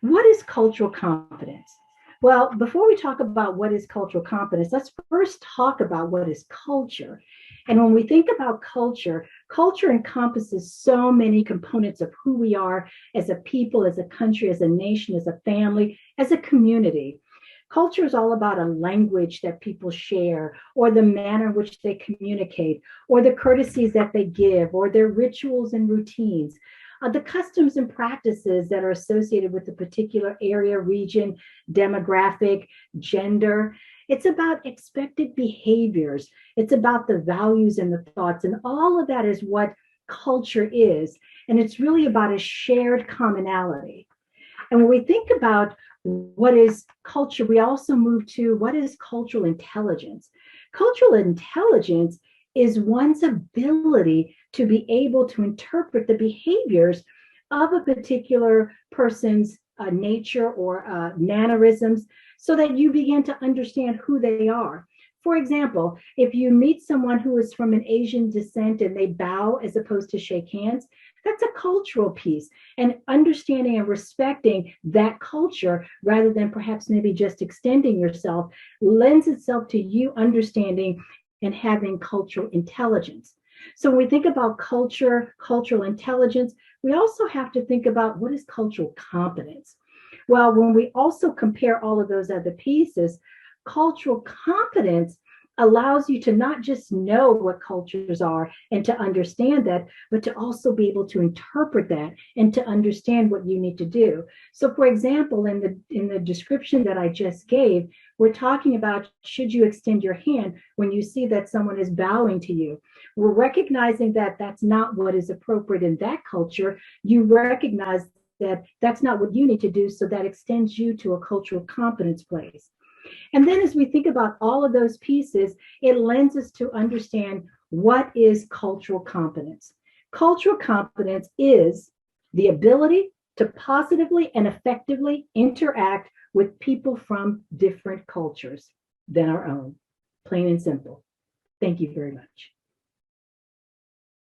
What is cultural competence? Well, before we talk about what is cultural competence, let's first talk about what is culture. And when we think about culture, culture encompasses so many components of who we are as a people, as a country, as a nation, as a family, as a community. Culture is all about a language that people share, or the manner in which they communicate, or the courtesies that they give, or their rituals and routines, the customs and practices that are associated with a particular area, region, demographic, gender. It's about expected behaviors. It's about the values and the thoughts, and all of that is what culture is. And it's really about a shared commonality. And when we think about what is culture, we also move to what is cultural intelligence. Cultural intelligence is one's ability to be able to interpret the behaviors of a particular person's nature or mannerisms so that you begin to understand who they are. For example, if you meet someone who is from an Asian descent and they bow as opposed to shake hands, that's a cultural piece. And understanding and respecting that culture rather than perhaps maybe just extending yourself lends itself to you understanding and having cultural intelligence. So when we think about culture, cultural intelligence, we also have to think about what is cultural competence. Well, when we also compare all of those other pieces, cultural competence allows you to not just know what cultures are and to understand that, but to also be able to interpret that and to understand what you need to do. So for example, in the description that I just gave, we're talking about should you extend your hand when you see that someone is bowing to you. We're recognizing that that's not what is appropriate in that culture. You recognize that that's not what you need to do, so that extends you to a cultural competence place. And then as we think about all of those pieces, it lends us to understand what is cultural competence. Cultural competence is the ability to positively and effectively interact with people from different cultures than our own, plain and simple. Thank you very much.